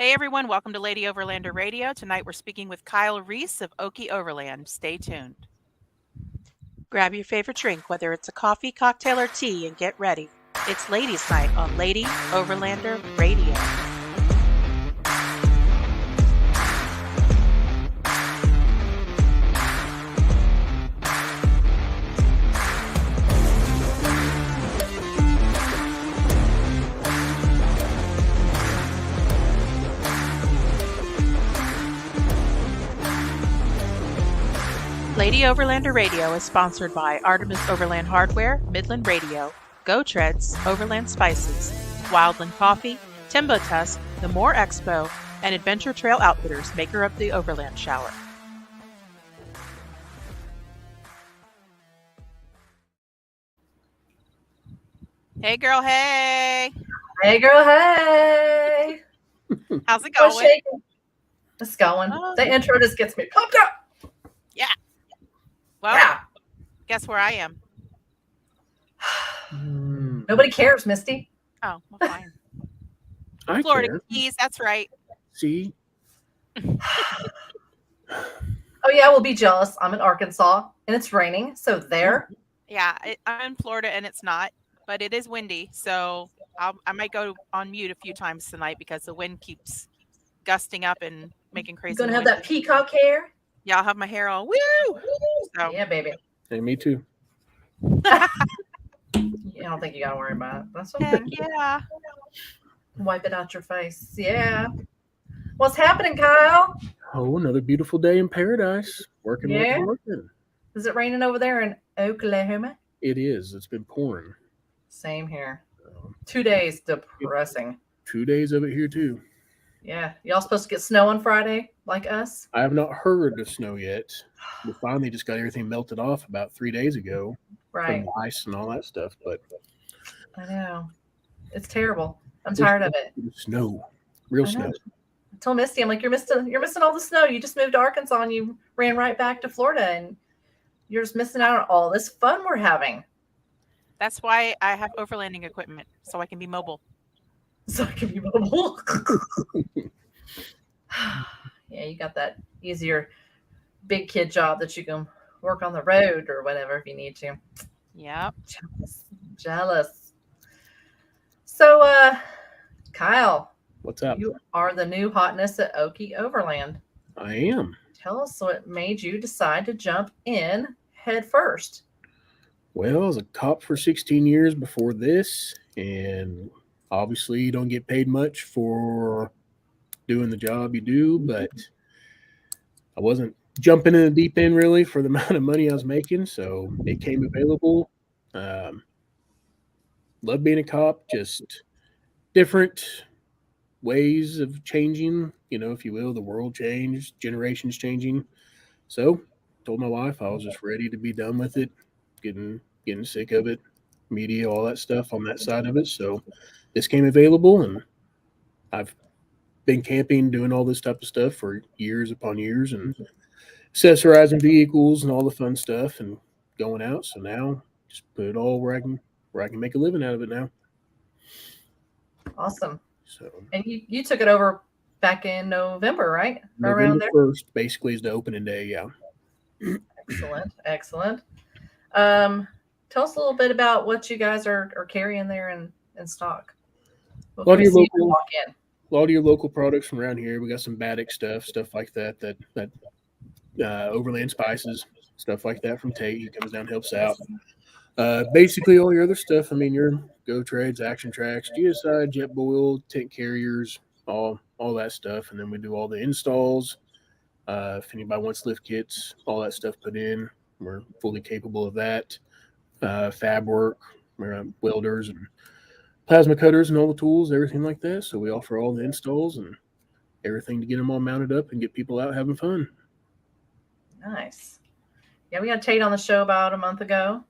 Hey everyone, welcome to Lady Overlander Radio. Tonight we're speaking with Kyle Reese of Okie Overland. Stay tuned. Grab your favorite drink, whether it's a coffee, cocktail, or tea, and get ready. It's Ladies' Night on Lady Overlander Radio. Lady Overlander Radio is sponsored by Artemis Overland Hardware, Midland Radio, Go Treads, Overland Spices, Wildland Coffee, Timbo Tusk, the Moore Expo, and Adventure Trail Outfitters, maker of the Overland Shower. Hey girl, hey! Hey girl, hey! How's it going? It's going. The intro just gets me pumped up. Yeah. Well, guess where I am? Nobody cares, Misty. Oh, well, fine. I Florida care. Keys, that's right. See? Oh yeah, we'll be jealous. I'm in Arkansas and it's raining, so there. Yeah, I'm in Florida and it's not, but it is windy, so I might go on mute a few times tonight because the wind keeps gusting up and making crazy You're gonna have noises. that peacock hair? Yeah, I'll have my hair all woo. So. Yeah, baby. Hey, me too. I don't think you gotta worry about it. That's okay. Heck yeah. Wipe it out your face. Yeah. What's happening, Kyle? Oh, another beautiful day in paradise. Working. Is it raining over there in Oklahoma? It is. It's been pouring. Same here. 2 days. Depressing. 2 days of it here too. Yeah. Y'all supposed to get snow on Friday, like us? I have not heard of snow yet. We finally just got everything melted off about 3 days ago. Right. From the ice and all that stuff. But I know. It's terrible. I'm tired of it. Snow. Real snow. I told Misty, I'm like, you're missing all the snow. You just moved to Arkansas and you ran right back to Florida and you're just missing out on all this fun we're having. That's why I have overlanding equipment, so I can be mobile. So I can be mobile. Yeah, you got that easier big kid job that you can work on the road or whatever if you need to. Yep. Jealous. So, Kyle. What's up? You are the new hotness at Okie Overland. I am. Tell us what made you decide to jump in head first. Well, I was a cop for 16 years before this, and obviously you don't get paid much for doing the job you do, but I wasn't jumping in the deep end really for the amount of money I was making, so it came available. Love being a cop, just different ways of changing, if you will. The world changed, generations changing. So told my wife I was just ready to be done with it, getting sick of it, media, all that stuff on that side of it. So this came available, and I've been camping, doing all this type of stuff for years upon years, and accessorizing vehicles and all the fun stuff and going out. So now just put it all where I can make a living out of it now. Awesome. So, and you took it over back in November, right? November 1st basically is the opening day. Yeah. Excellent. Tell us a little bit about what you guys are carrying there in stock. A lot of your local products from around here. We got some Baddock stuff like that Overland Spices, stuff like that from Tate. He comes down and helps out. Basically all your other stuff. I mean, your Go Trades, Action Tracks, GSI, Jetboil, tent carriers, all that stuff. And then we do all the installs. If anybody wants lift kits, all that stuff put in, we're fully capable of that. Fab work, we're welders and plasma cutters and all the tools, everything like that. So we offer all the installs and everything to get them all mounted up and get people out having fun. Nice. Yeah, we had Tate on the show about a month ago.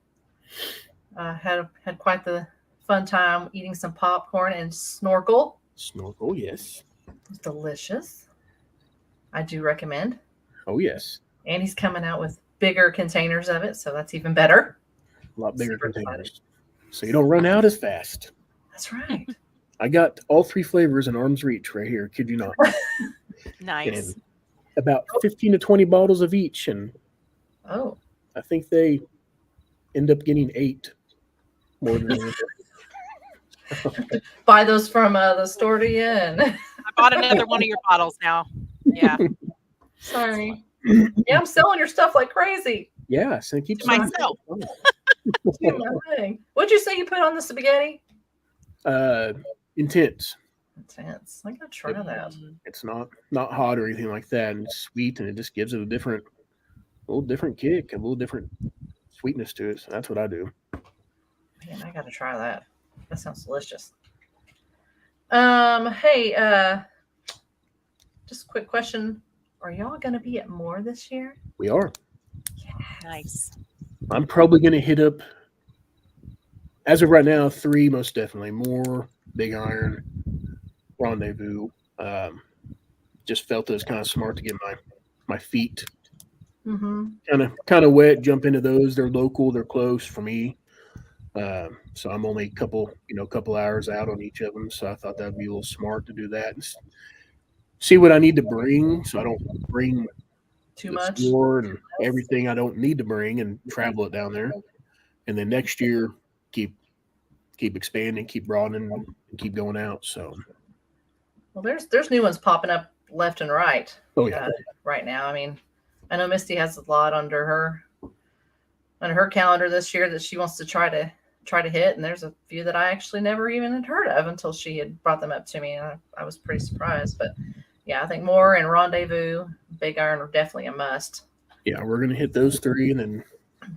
Had quite the fun time eating some popcorn and snorkel. Snorkel, yes. It's delicious. I do recommend. Oh, yes. And he's coming out with bigger containers of it, so that's even better. A lot bigger containers. So you don't run out as fast. That's right. I got all 3 flavors in arm's reach right here. Kid you not. Nice. And about 15 to 20 bottles of each, and Oh, I think they end up getting 8 more than they buy those from the store to you. And I bought another one of your bottles now. Yeah. sorry. Yeah, I'm selling your stuff like crazy. Yeah, so keep To myself. Do my thing. What'd you say you put on the spaghetti? Intense. Intense. I gotta try that. It's not hot or anything like that, and it's sweet, and it just gives it a little different kick, a little different sweetness to it. So that's what I do. Man, I gotta try that. That sounds delicious. Hey, just a quick question. Are y'all gonna be at more this year? We are. Yeah. Nice. I'm probably going to hit up, as of right now, 3 most definitely. More, Big Iron, Rendezvous. Just felt it was kind of smart to get my feet kind of wet, jump into those. They're local, they're close for me. So I'm only a couple hours out on each of them. So I thought that'd be a little smart to do that and see what I need to bring, so I don't bring Too the much. store and everything I don't need to bring and travel it down there. And then next year, keep expanding, keep broadening, and keep going out. So, well, there's new ones popping up left and right. Oh yeah. Right now. I mean, I know Misty has a lot under her calendar this year that she wants to try to hit, and there's a few that I actually never even had heard of until she had brought them up to me, and I was pretty surprised. But yeah, I think More and Rendezvous, Big Iron are definitely a must. Yeah, we're gonna hit those 3, and then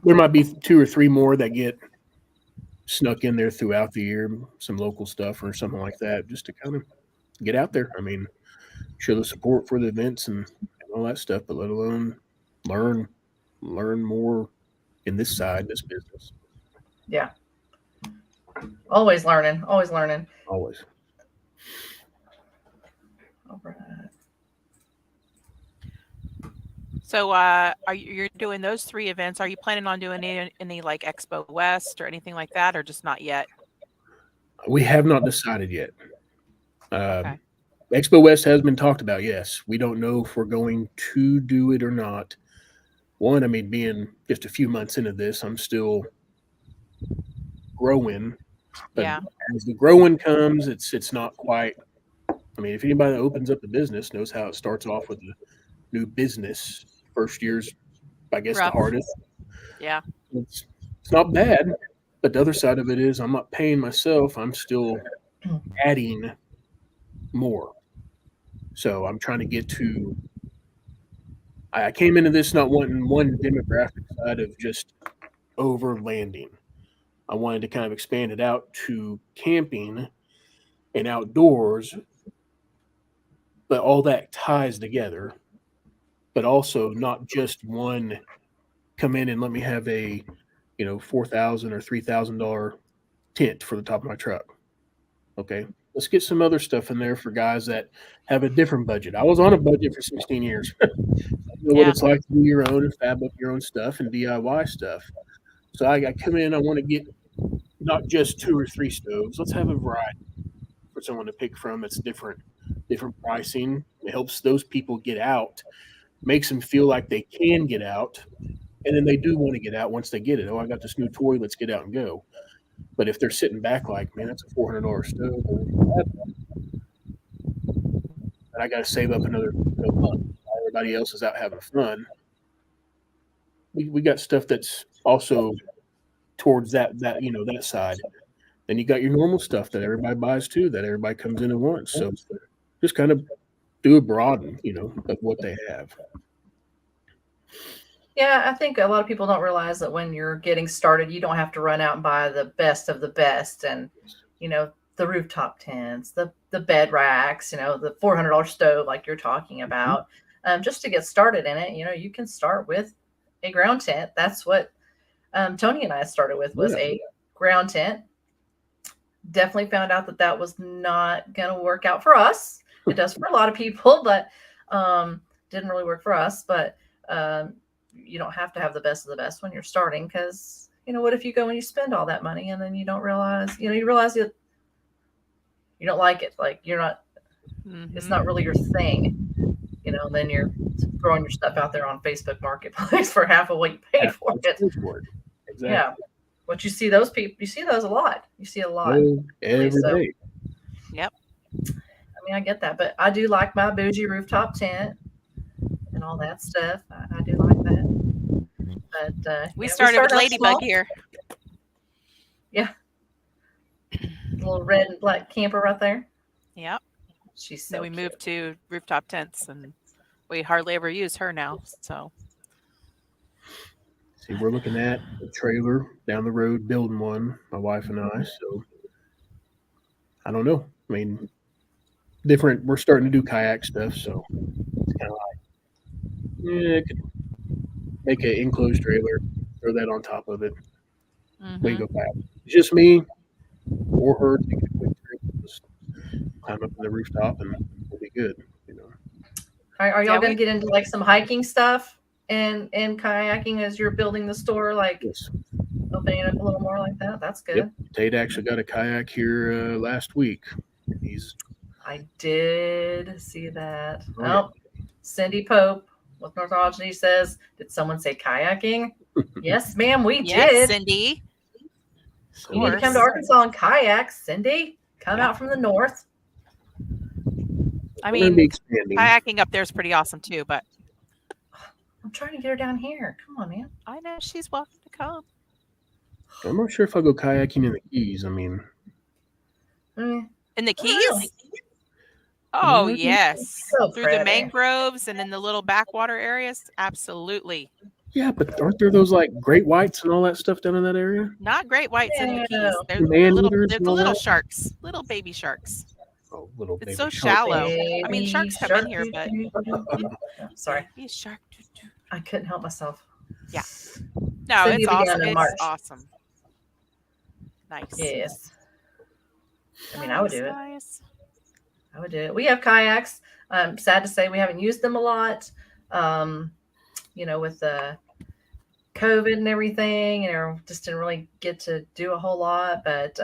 there might be 2 or 3 more that get snuck in there throughout the year, some local stuff or something like that, just to kind of get out there. I mean, show the support for the events and all that stuff, but let alone learn more in this business. Yeah. Always learning. Always. All right. So you're doing those 3 events. Are you planning on doing any like Expo West or anything like that, or just not yet? We have not decided yet. Okay. Expo West has been talked about, yes. We don't know if we're going to do it or not. One, I mean, being just a few months into this, I'm still growing. But Yeah. as the growing comes, it's not quite. I mean, if anybody that opens up the business knows how it starts off with a new business, first year's, I guess, Rough. the hardest. Yeah. It's not bad, but the other side of it is I'm not paying myself. I'm still adding more. So I'm trying to get to. I came into this not wanting one demographic side of just overlanding. I wanted to kind of expand it out to camping and outdoors, but all that ties together. But also not just one come in and let me have a $4,000 or $3,000 tent for the top of my truck. Okay, let's get some other stuff in there for guys that have a different budget. I was on a budget for 16 years. I know what it's like to do your own and fab up your own stuff and DIY stuff. So I come in, I want to get not just 2 or 3 stoves. Let's have a variety for someone to pick from. It's different pricing. It helps those people get out, makes them feel like they can get out, and then they do want to get out once they get it. Oh, I got this new toy. Let's get out and go. But if they're sitting back like, man, that's a $400 stove, and I got to save up another month. Everybody else is out having fun. We got stuff that's also towards that side. Then you got your normal stuff that everybody buys too, that everybody comes in and wants. So just kind of do a broaden, of what they have. Yeah, I think a lot of people don't realize that when you're getting started, you don't have to run out and buy the best of the best, and the rooftop tents, the bed racks, the $400 stove like you're talking about. Just to get started in it, you can start with a ground tent. That's what Tony and I started with, was a ground tent. Definitely found out that was not going to work out for us. It does for a lot of people, but didn't really work for us. But you don't have to have the best of the best when you're starting, because what if you go and you spend all that money and then you don't realize, you realize that you don't like it. Like you're not, it's not really your thing, you know. And then you're throwing your stuff out there on Facebook Marketplace for half of what you paid for it. Exactly. Yeah, but you see those people. You see those a lot. You see a lot every day. Yep. I mean, I get that, but I do like my bougie rooftop tent and all that stuff. I do like that. But we started with Ladybug here. Yeah. The little red and black camper right there. Yep. She's so Then we cute. moved to rooftop tents, and we hardly ever use her now. So. See, we're looking at a trailer down the road, building one, my wife and I. So I don't know. I mean, different. We're starting to do kayak stuff, so it's kind of like, could make an enclosed trailer, throw that on top of it. We go back. It's just me or her taking a quick trip, just climb up on the rooftop, and we'll be good. You know. Are y'all going to get into like some hiking stuff and kayaking as you're building the store? Like opening it up a little more like that? That's good. Yep. Tate actually got a kayak here last week. I did see that. Cindy Pope with Northology says, did someone say kayaking? Yes, ma'am, we did. Cindy. You need to come to Arkansas and kayak, Cindy. Come out from the north. I mean, kayaking up there is pretty awesome too, but I'm trying to get her down here. Come on, man. I know she's welcome to come. I'm not sure if I'll go kayaking in the Keys. I mean, in the Keys? Oh, yes. Through the mangroves and in the little backwater areas? Absolutely. Yeah, but aren't there those like great whites and all that stuff down in that area? Not great whites in the Keys. They're the little sharks, little baby sharks. Oh, little baby. It's so shallow. I mean, sharks come in here, but sorry. Be a shark. I couldn't help myself. Yeah. No, it's awesome. It's awesome. Nice. Yes. I mean, I would do it. I would do it. We have kayaks. Sad to say we haven't used them a lot. You know, with the COVID and everything, just didn't really get to do a whole lot. But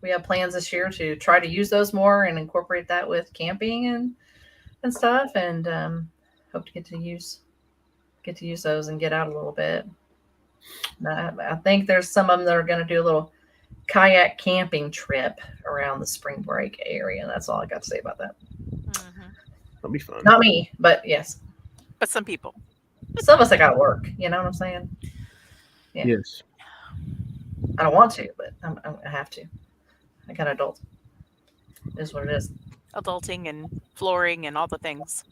we have plans this year to try to use those more and incorporate that with camping and stuff. And hope to get to use those and get out a little bit. I think there's some of them that are going to do a little kayak camping trip around the spring break area. That's all I got to say about that. That'll be fun. Not me, but yes. But some people. Some of us, I got to work. You know what I'm saying? Yeah. Yes. I don't want to, but I have to. I got adult. It is what it is. Adulting and flooring and all the things.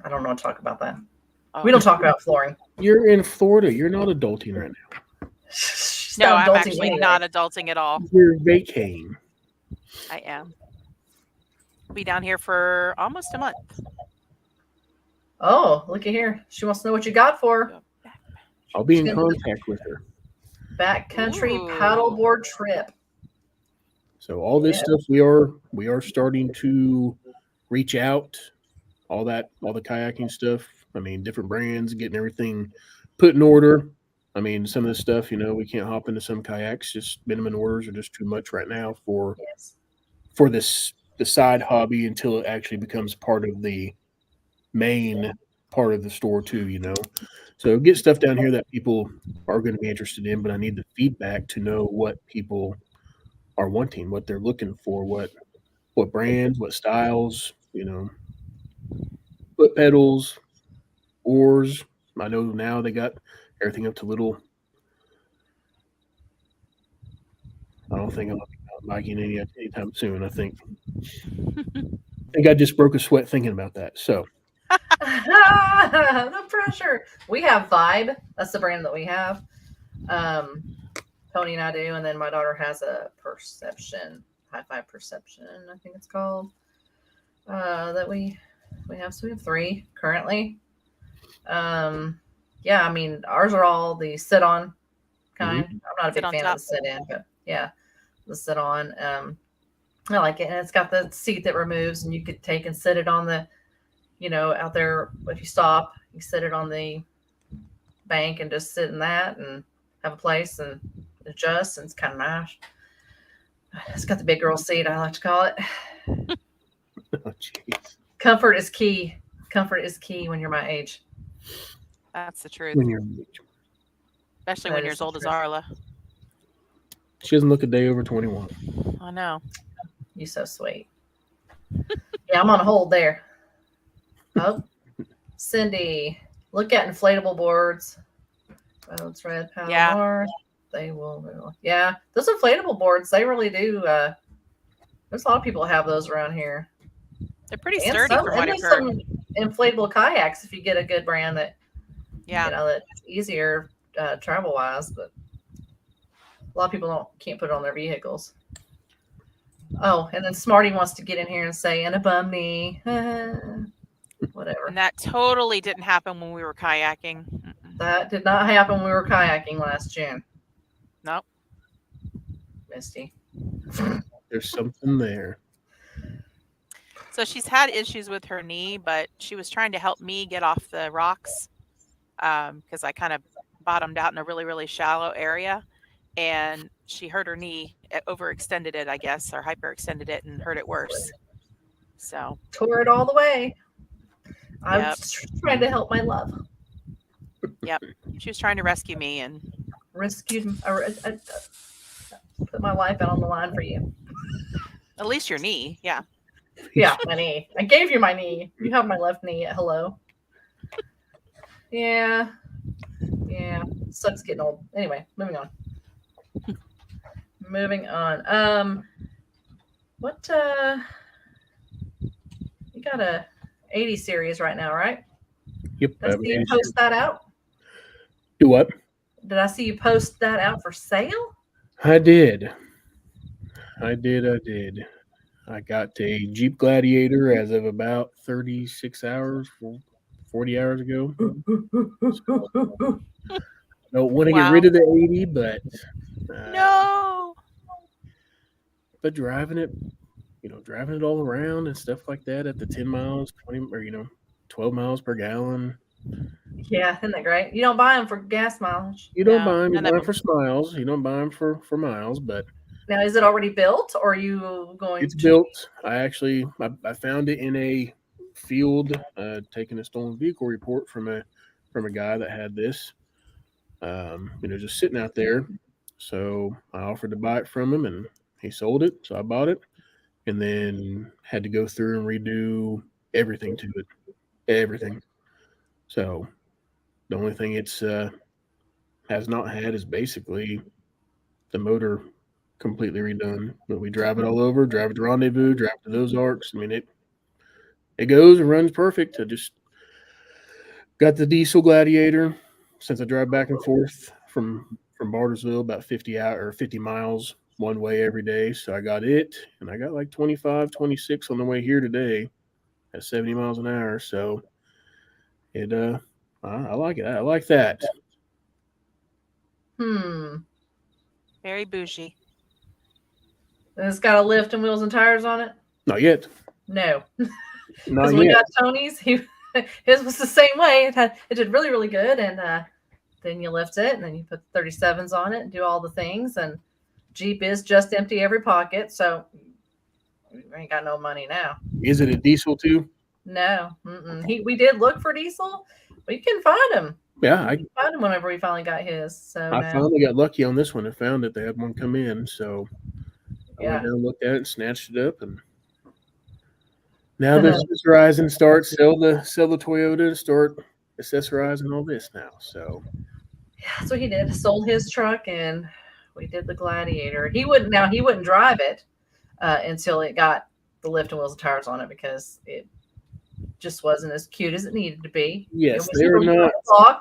I don't know what to talk about that. We don't talk about flooring. You're in Florida. You're not adulting right now. No, I'm actually not adulting at all. You're vacating. I am. I'll be down here for almost a month. Oh, look at here. She wants to know what you got for her. I'll be in contact with her. Backcountry paddleboard trip. So all this stuff we are starting to reach out. All the kayaking stuff. I mean, different brands, getting everything put in order. I mean, some of this stuff, we can't hop into some kayaks. Just minimum orders are just too much right now for the side hobby until it actually becomes part of the main part of the store too. So get stuff down here that people are going to be interested in, but I need the feedback to know what people are wanting, what they're looking for, what brands, what styles, foot pedals, oars. I know now they got everything up to little. I don't think I'm biking anytime soon. I think I just broke a sweat thinking about that. So the pressure. We have Vibe. That's the brand that we have. Tony and I do, and then my daughter has a Perception, High Five Perception, I think it's called. That we have. So we have 3 currently. Yeah, I mean, ours are all the sit-on kind. I'm not a big fan of the sit-in, but yeah, the sit-on. I like it, and it's got the seat that removes, and you could take and sit it on the, out there. If you stop, you sit it on the bank and just sit in that and have a place and adjust, and it's kind of nice. It's got the big girl seat, I like to call it. Oh, jeez. Comfort is key. Comfort is key when you're my age. That's the truth. When you're, Especially That when you're is as the old as truth. Arla. she doesn't look a day over 21. I know. You so sweet. Yeah, I'm on hold there. Oh, Cindy, look at inflatable boards. Roads, red, paddle Yeah. north. They will. Yeah, those inflatable boards, they really do. There's a lot of people that have those around here. They're pretty And sturdy from what I've there's heard. some inflatable kayaks if you get a good brand that Yeah. that's easier travel wise. But a lot of people can't put it on their vehicles. Oh, and then Smarty wants to get in here and say, "And a bum knee." Whatever. And that totally didn't happen when we were kayaking. That did not happen when we were kayaking last June. Nope. Misty. There's something there. So she's had issues with her knee, but she was trying to help me get off the rocks because I kind of bottomed out in a really, really shallow area. And she hurt her knee, overextended it, I guess, or hyperextended it and hurt it worse. So Tore it all the way. I Yep. was trying to help my love. Yep. She was trying to rescue me and Rescued. I put my life out on the line for you. at least your knee. Yeah. Yeah, my knee. I gave you my knee. You have my left knee at hello. Yeah. Yeah. Sucks getting old. Anyway, moving on. What you got a 80 series right now, right? Yep. Did I see you post that out? Do what? Did I see you post that out for sale? I did. I got a Jeep Gladiator as of about 36 hours, 40 hours ago. Don't want to get rid of the 80, but No. But driving it all around and stuff like that at the 10 miles, 20 or 12 miles per gallon. Yeah, isn't that great? You don't buy them for gas mileage. You don't buy them. You buy them for miles. You don't buy them for miles. But now, is it already built, or are you going? It's built. I found it in a field, taking a stolen vehicle report from a guy that had this, just sitting out there. So I offered to buy it from him, and he sold it. So I bought it, and then had to go through and redo everything to it, everything. So the only thing it's has not had is basically the motor completely redone. But we drive it all over, drive it to Rendezvous, drive to those arcs. I mean, it goes and runs perfect. I just got the diesel Gladiator since I drive back and forth from Bartersville about 50 miles one way every day. So I got it, and I got like 25, 26 on the way here today at 70 miles an hour. So it I like it. I like that. Very bougie. And it's got a lift and wheels and tires on it? Not yet. No. Not yet. We got Tony's. His was the same way. It did really, really good. And then you lift it, and then you put 37s on it and do all the things. And Jeep is just empty every pocket. So we ain't got no money now. Is it a diesel too? No. We did look for diesel, but you can find them. Yeah, I found him whenever we finally got his. So I finally got lucky on this one and found that they had one come in. So I went down and looked at it and snatched it up, and now they're accessorizing, sell the Toyota and start accessorizing all this now. So yeah, that's what he did. Sold his truck, and we did the Gladiator. He wouldn't drive it until it got the lift and wheels and tires on it, because it just wasn't as cute as it needed to be. Yes, they are not.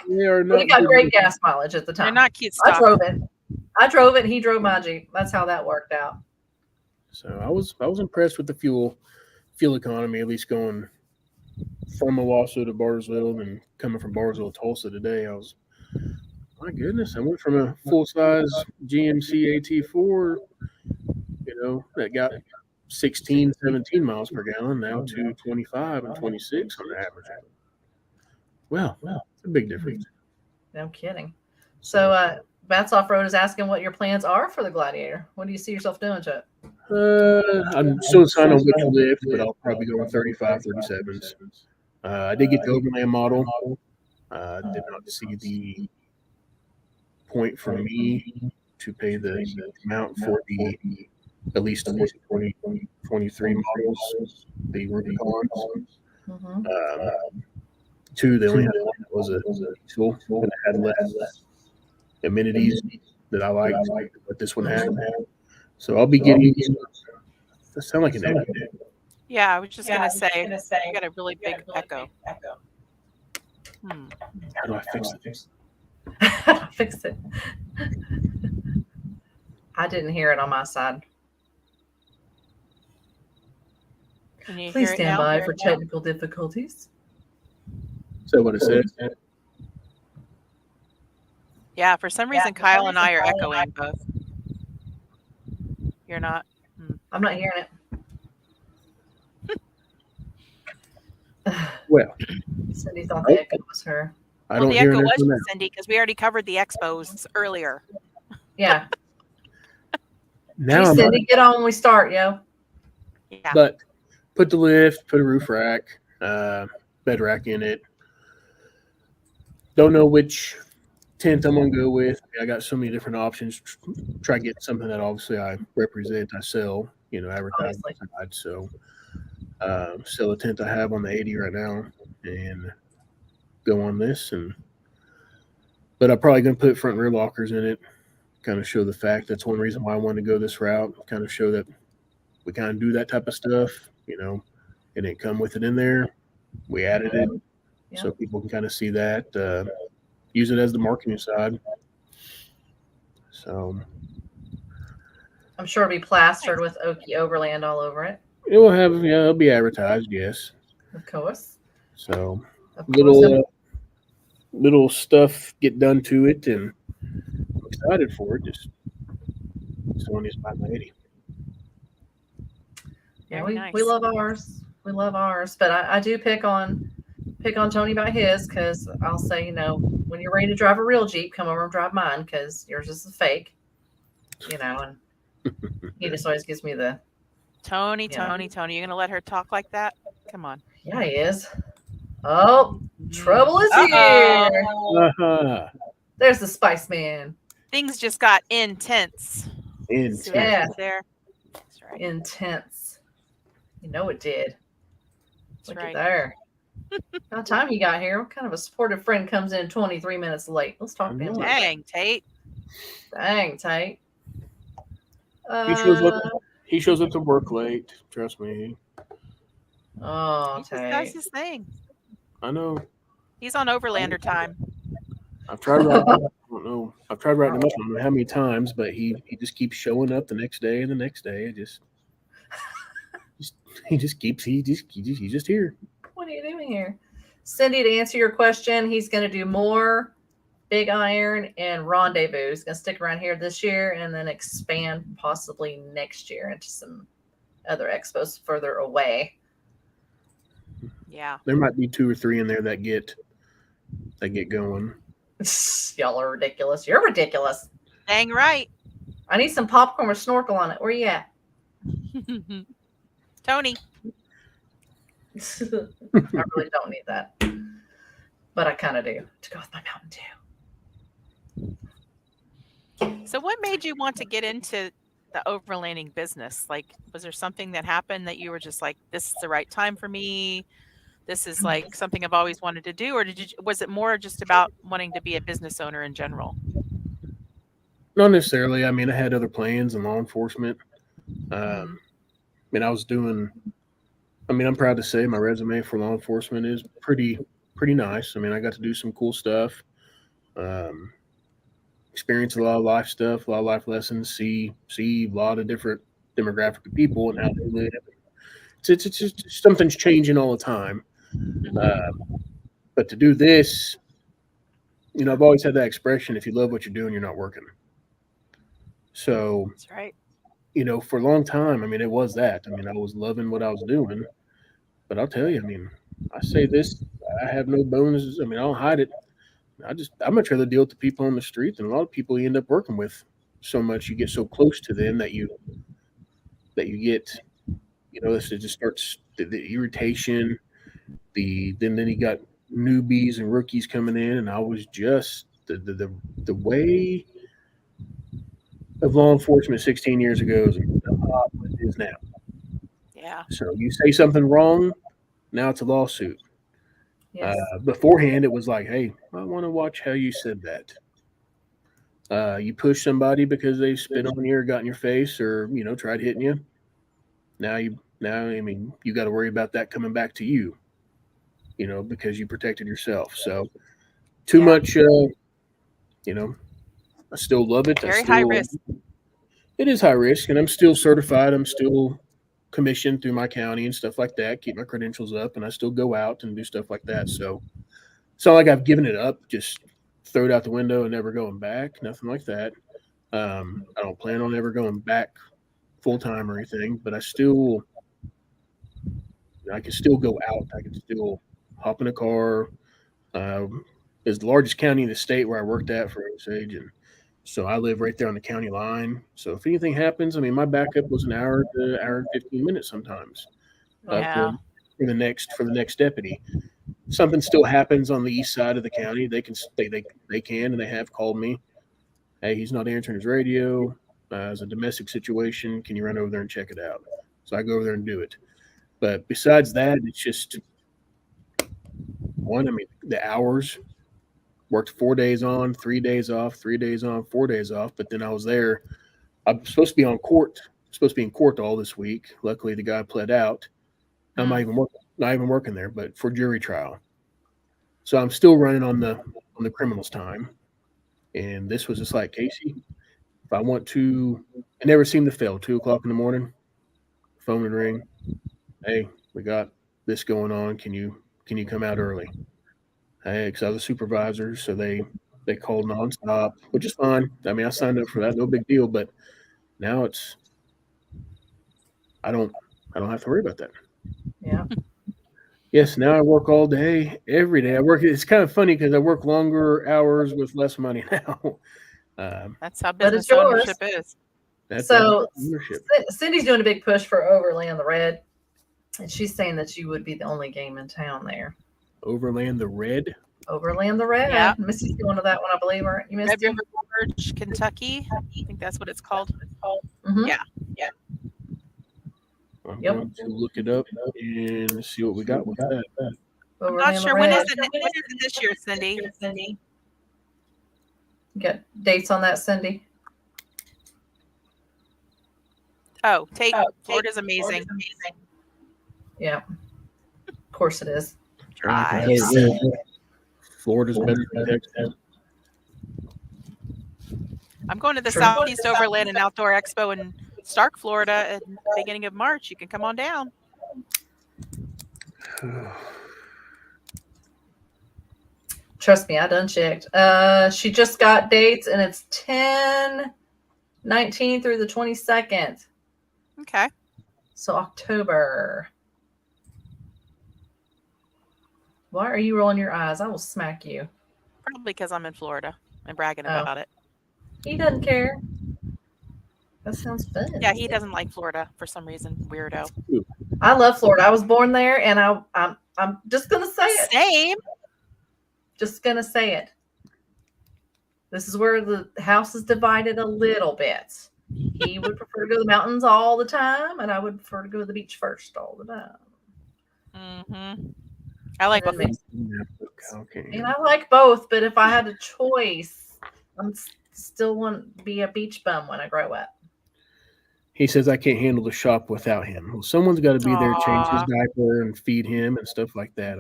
They are not. It got great gas mileage at the time. They're not cute stuff. I drove it. He drove my Jeep. That's how that worked out. So I was impressed with the fuel economy, at least going from Owasso to Bartlesville and coming from Bartlesville to Tulsa today. My goodness, I went from a full size GMC AT4, that got 16, 17 miles per gallon now to 25 and 26 on the average. Well, it's a big difference. No kidding. So Bats Off Road is asking what your plans are for the Gladiator. What do you see yourself doing to it? I'm still deciding on which lift, but I'll probably go with 35, 37s. I did get the Overland model. Did not see the point for me to pay the amount for the at least 2023 models, the Rubicons. Two, they only had one that was a diesel and it had less amenities that I liked, but this one had. So I'll be getting. That sound like an echo. Yeah, I was just gonna say you got a really big echo. How do I fix it? Fix it. I didn't hear it on my side. Can you Please hear it stand now? by for technical difficulties. Is that what it says? Yeah, for some reason Kyle and I are echoing both. You're not? I'm not hearing it. Well, Cindy thought the echo was her. Well, the echo was Cindy because we already covered the expos earlier. Yeah. Now Cindy, get on when we start, yo. Yeah. But put the lift, put a roof rack, bed rack in it. Don't know which tent I'm gonna go with. I got so many different options. Try to get something that obviously I represent, I sell, advertise. So sell a tent I have on the 80 right now and go on this. But I'm probably gonna put front and rear lockers in it, kind of show the fact. That's one reason why I wanted to go this route, kind of show that we kind of do that type of stuff. It didn't come with it in there. We added it so people can kind of see that. Use it as the marketing side. So I'm sure it'll be plastered with Okie Overland all over it. It will have, it'll be advertised, yes. Of course. So little stuff get done to it, and I'm excited for it. Just someone needs to buy my 80. Yeah, we love ours. We love ours, but I do pick on Tony about his, because I'll say, when you're ready to drive a real Jeep, come over and drive mine, because yours is a fake, and he just always gives me the Tony, you're gonna let her talk like that? Come on. Yeah, he is. Oh, trouble is here. There's the Spice Man. Things just got intense. Yeah. There. That's right. Intense. You know it did. That's Look right. at there. How time you got here? What kind of a supportive friend comes in 23 minutes late? Let's talk to him. Dang, Tate. Dang, Tate. He shows up to work late. Trust me. Oh, he just does his thing. I know. He's on Overlander time. I've tried writing. I don't know. I've tried writing him up. I don't know how many times, but he just keeps showing up the next day and the next day. He's just here. What are you doing here? Cindy, to answer your question, he's going to do more Big Iron and Rendezvous. He's going to stick around here this year and then expand possibly next year into some other expos further away. Yeah. There might be 2 or 3 in there that get going. Y'all are ridiculous. You're ridiculous. Dang right. I need some popcorn with snorkel on it. Where you at? Tony. I really don't need that. But I kind of do to go with my Mountain Dew. So what made you want to get into the overlanding business? Like, was there something that happened that you were just like, this is the right time for me? This is like something I've always wanted to do? Or was it more just about wanting to be a business owner in general? Not necessarily. I mean, I had other plans in law enforcement. I'm proud to say my resume for law enforcement is pretty nice. I mean, I got to do some cool stuff, experience a lot of life stuff, a lot of life lessons, see a lot of different demographic of people and how they live. It's just something's changing all the time. But to do this, I've always had that expression: if you love what you're doing, you're not working. So that's right. For a long time, it was that. I was loving what I was doing. But I'll tell you, I say this, I have no bonuses. I don't hide it. I'd much rather deal with the people on the street than a lot of people you end up working with so much. You get so close to them that you get, this just starts the irritation. Then you got newbies and rookies coming in, and I was just the way of law enforcement 16 years ago is not what it is now. Yeah. So you say something wrong, now it's a lawsuit. Yes. Beforehand, it was like, hey, I want to watch how you said that. You push somebody because they spit on you or got in your face or tried hitting you. Now you got to worry about that coming back to you. Because you protected yourself. So too much. I still love it. Very high risk. It is high risk, and I'm still certified. I'm still commissioned through my county and stuff like that. Keep my credentials up, and I still go out and do stuff like that. So it's not like I've given it up. Just throw it out the window and never going back. Nothing like that. I don't plan on ever going back full time or anything. But I can still go out. I can still hop in a car. It's the largest county in the state where I worked at for Osage, and so I live right there on the county line. So if anything happens, my backup was an hour to hour and 15 minutes sometimes for the next deputy. Something still happens on the east side of the county. They can and they have called me. Hey, he's not answering his radio. It's a domestic situation. Can you run over there and check it out? So I go over there and do it. But besides that, it's just the hours. Worked 4 days on, 3 days off, 3 days on, 4 days off. But then I was there. I'm supposed to be on court. I'm supposed to be in court all this week. Luckily, the guy pled out. I'm not even working there, but for jury trial. So I'm still running on the criminal's time. And this was just like, Casey, if I want to, I never seem to fail. 2:00 in the morning, phone would ring. Hey, we got this going on. Can you come out early? Hey, because I was a supervisor, so they called nonstop, which is fine. I signed up for that, no big deal. But now I don't have to worry about that. Yeah. Yes, now I work all day, every day. It's kind of funny because I work longer hours with less money now. That's how business ownership is. So Cindy's doing a big push for Overland the Red, and she's saying that you would be the only game in town there. Overland the Red? Overland the Red. Yeah. Misty's going to that one, I believe, aren't you, Misty? Red River Gorge, Kentucky. I think that's what it's called. Mm-hmm. Yeah. I'm going to look it up and see what we got with that. I'm not sure. When is it this year, Cindy? You got dates on that, Cindy? Oh, Florida's amazing. Yeah. Of course it is. Florida's better than Texas. I'm going to the Southeast Overland and Outdoor Expo in Stark, Florida at the beginning of March. You can come on down. Trust me, I done checked. She just got dates, and it's 10/19 through the 22nd. Okay. So October. Why are you rolling your eyes? I will smack you. Probably because I'm in Florida and bragging about it. He doesn't care. That sounds fun. Yeah, he doesn't like Florida for some reason. Weirdo. I love Florida. I was born there, and I'm just gonna say it. Same. Just gonna say it. This is where the house is divided a little bit. He would prefer to go to the mountains all the time, and I would prefer to go to the beach first all the time. Mm-hmm. I like both. And I like both, but if I had a choice, I'm still want to be a beach bum when I grow up. He says I can't handle the shop without him. Well, someone's got to be there, change his diaper and feed him and stuff like that.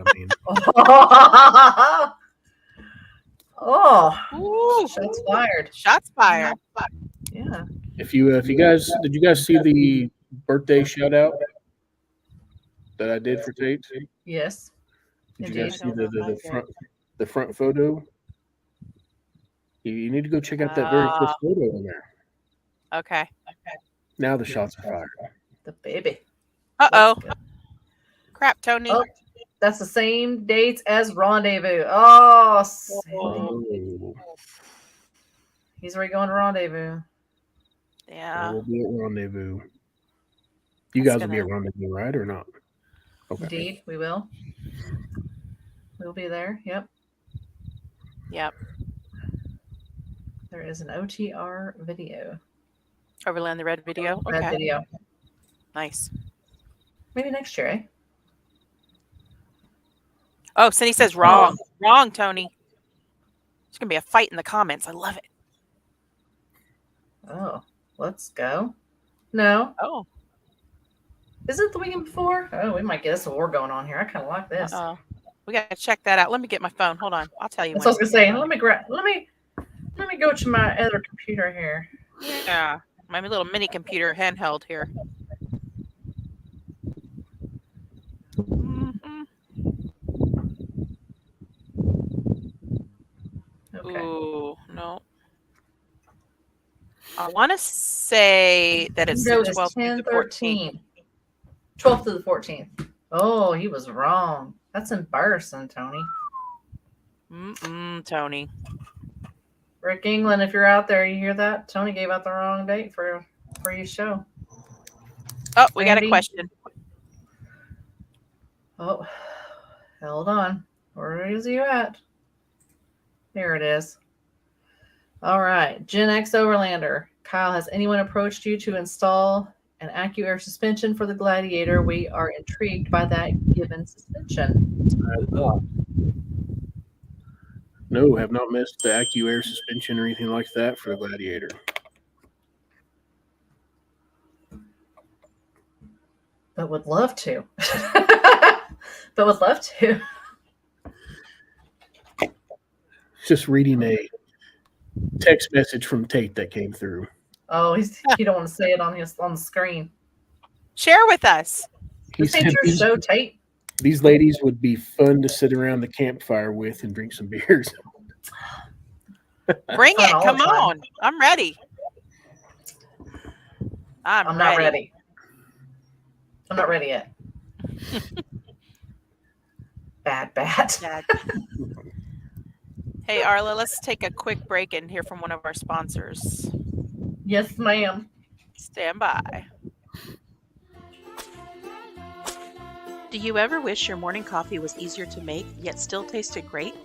Ooh, shots fired. Shots fired. Yeah. If you guys, did you guys see the birthday shout out that I did for Tate? Yes. Did you guys see the front photo? You need to go check out that very first photo in there. Okay. Now the shots are fired. The baby. Uh-oh. Crap, Tony. Oh, That's the same dates as Rendezvous. Oh, he's already going to Rendezvous. Yeah. We'll be at Rendezvous. You guys will be at Rendezvous, right, or not? Okay. Indeed, we will. We'll be there. Yep. There is an OTR video. Overland the Red video? Okay. Red video. Nice. Maybe next year, eh? Oh, Cindy says wrong. Wrong, Tony. There's going to be a fight in the comments. I love it. Oh, let's go. No. Oh. Is it the weekend before? Oh, we might get us a war going on here. I kind of like this. We got to check that out. Let me get my phone. Hold on. I'll tell you. That's what I was going to say. Let me go to my other computer here. Yeah. My little mini computer handheld here. Mm-hmm. Okay. Ooh, no. I want to say that it's the 12th to the 14th. 12th to the 14th. Oh, he was wrong. That's embarrassing, Tony. Tony. Rick England, if you're out there, you hear that? Tony gave out the wrong date for your show. Oh, we got a question. Oh, hold on. Where is you at? There it is. All right. Gen X Overlander. Kyle, has anyone approached you to install an AccuAir suspension for the Gladiator? We are intrigued by that given suspension. No, have not missed the AccuAir suspension or anything like that for the Gladiator. But would love to. Just reading a text message from Tate that came through. Oh, you don't want to say it on the screen. Share with us. This ain't your show, Tate. These ladies would be fun to sit around the campfire with and drink some beers. Bring it. Come on. I'm ready. I'm not ready. I'm not ready yet. Bad. Hey, Arla, let's take a quick break and hear from one of our sponsors. Yes, ma'am. Stand by. Do you ever wish your morning coffee was easier to make, yet still tasted great?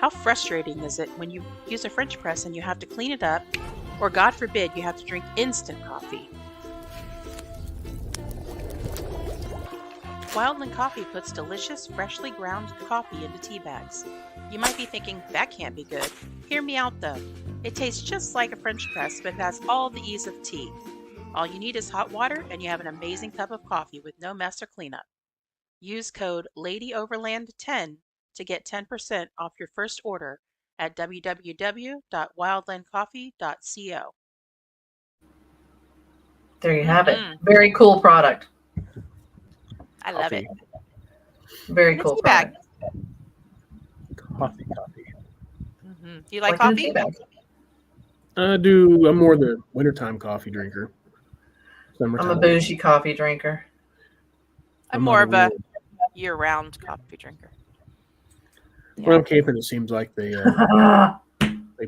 How frustrating is it when you use a French press and you have to clean it up, or God forbid, you have to drink instant coffee? Wildland Coffee puts delicious, freshly ground coffee into tea bags. You might be thinking, that can't be good. Hear me out though. It tastes just like a French press, but has all the ease of tea. All you need is hot water, and you have an amazing cup of coffee with no mess or cleanup. Use code LadyOverland10 to get 10% off your first order at www.wildlandcoffee.co. There you have it. Very cool product. I love it. Very cool product. Coffee. Do you like coffee? I'm more the wintertime coffee drinker. I'm a bougie coffee drinker. I'm more of a year-round coffee drinker. When I'm camping, it seems like they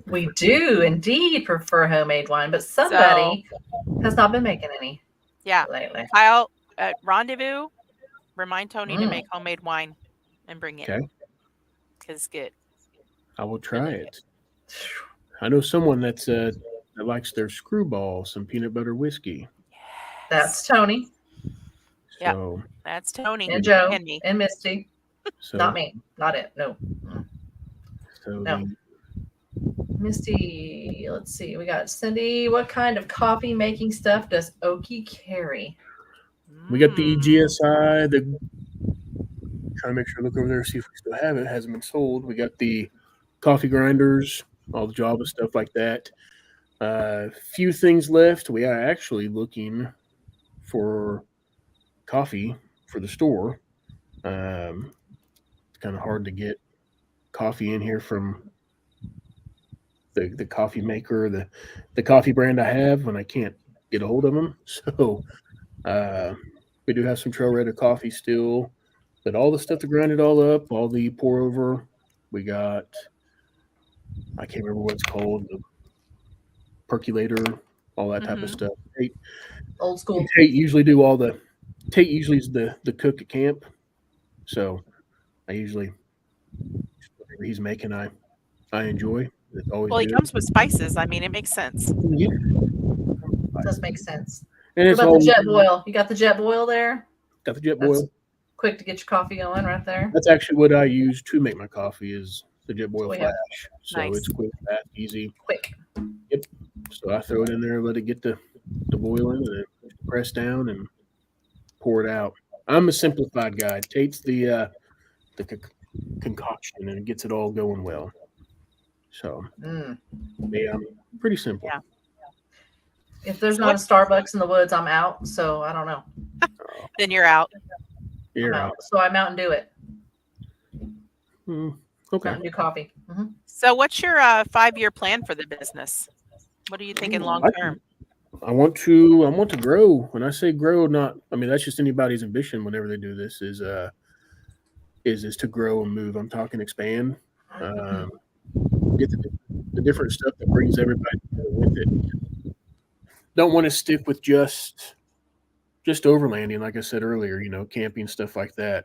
we do indeed prefer homemade wine, but somebody has not been making any. Yeah. Lately. Kyle, at Rendezvous, remind Tony to make homemade wine and bring it. Okay. Because it's good. I will try it. I know someone that likes their Screwball, some peanut butter whiskey. That's Tony. Yeah, that's Tony and Joe and me and Misty. So, not me, not it. No. No. Misty, let's see. We got Cindy. What kind of coffee making stuff does Okie carry? We got the EGSI. Trying to make sure I look over there, see if we still have it. It hasn't been sold. We got the coffee grinders, all the Java stuff like that. Few things left. We are actually looking for coffee for the store. It's kind of hard to get coffee in here from the coffee maker, the coffee brand I have when I can't get a hold of them. So we do have some Trail Red coffee still. But all the stuff to grind it all up, all the pour over, we got. I can't remember what it's called, the percolator, all that type of Mm-hmm. stuff. Old school. Tate usually do all the. Tate usually is the cook at camp, so I usually whatever he's making, I enjoy. It's always Well, he good. comes with spices. I mean, it makes sense. Yeah, Does make sense. and What it's about the always jet boil? You got the jet boil there? got the jet That's boil. quick to get your coffee going right there. That's actually what I use to make my coffee is the jet boil We have flash. So Nice. it's quick, fast, easy. quick. Yep. So I throw it in there, let it get the boiling, and then press down and pour it out. I'm a simplified guy. Tate's the concoction and it gets it all going well. So Mm. yeah, I'm pretty simple. Yeah. If there's So not a what- Starbucks in the woods, I'm out. So I don't know. Then you're out. You're I'm out. out. So I Mountain Dew it. Okay. Mountain Dew coffee. So what's your 5-year plan for the business? What are you thinking long term? I want to grow. When I say grow, not I mean that's just anybody's ambition whenever they do this is to grow and move. I'm talking expand. Get the different stuff that brings everybody together with it. Don't want to stick with just overlanding, like I said earlier, camping, stuff like that.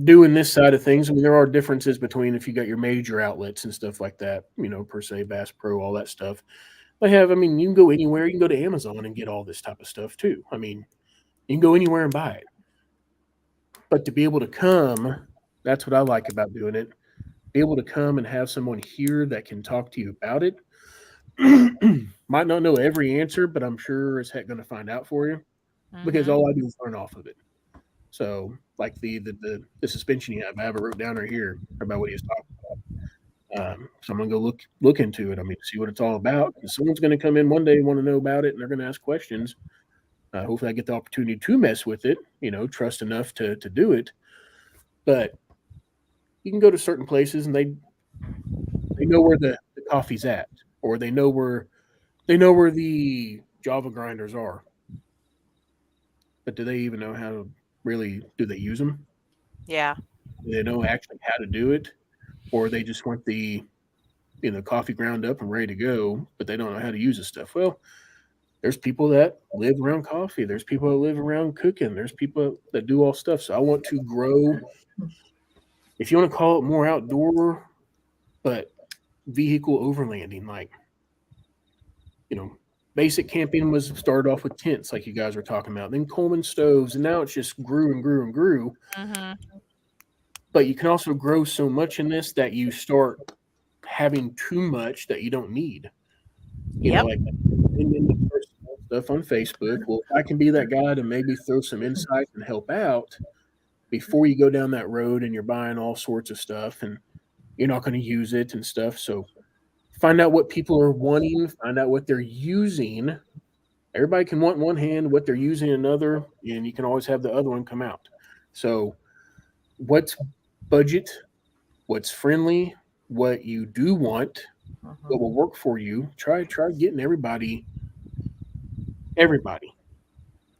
Doing this side of things, I mean, there are differences between if you got your major outlets and stuff like that, per se, Bass Pro, all that stuff. You can go anywhere. You can go to Amazon and get all this type of stuff too. I mean, you can go anywhere and buy it. But to be able to come, that's what I like about doing it. Be able to come and have someone here that can talk to you about it. Might not know every answer, but I'm sure as heck going to find out for you because Mhm. all I do is learn off of it. So, like the suspension you have, I have it wrote down right here about what he was talking about. So I'm gonna go look into it. I mean, see what it's all about. And someone's gonna come in one day and want to know about it, and they're gonna ask questions. Hopefully, I get the opportunity to mess with it. Trust enough to do it. But you can go to certain places and they know where the coffee's at, or they know where the Java grinders are. But do they even know how to really? Do they use them? Yeah. Do they know actually how to do it, or they just want the coffee ground up and ready to go, but they don't know how to use the stuff? Well, there's people that live around coffee. There's people that live around cooking. There's people that do all stuff. So I want to grow. If you want to call it more outdoor, but vehicle overlanding, like basic camping was started off with tents, like you guys were talking about, then Coleman stoves, and now it's just grew and grew and grew. Mm-hmm. But you can also grow so much in this that you start having too much that you don't need. Yep. Like in the personal stuff on Facebook. Well, if I can be that guy to maybe throw some insight and help out before you go down that road and you're buying all sorts of stuff and you're not going to use it and stuff. So find out what people are wanting, find out what they're using. Everybody can want one hand, what they're using another, and you can always have the other one come out. So what's budget, what's friendly, what you do want, what will work for you. Try getting everybody,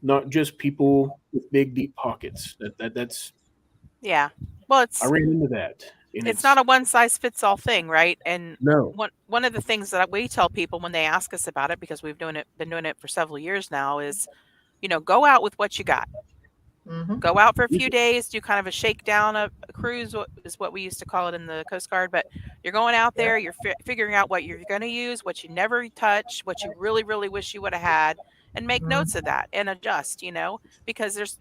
not just people with big deep pockets. That's Yeah. Well, I ran into that. And it's not a one size fits all thing, right? And no. one of the things that we tell people when they ask us about it, because we've been doing it for several years now, is go out with what you got. Mm-hmm. Go out for a few days, do kind of a shakedown of a cruise, is what we used to call it in the Coast Guard. But you're going out there, you're figuring out what you're going to use, what you never touch, what you really, really wish you would have had, and make notes of that and adjust, because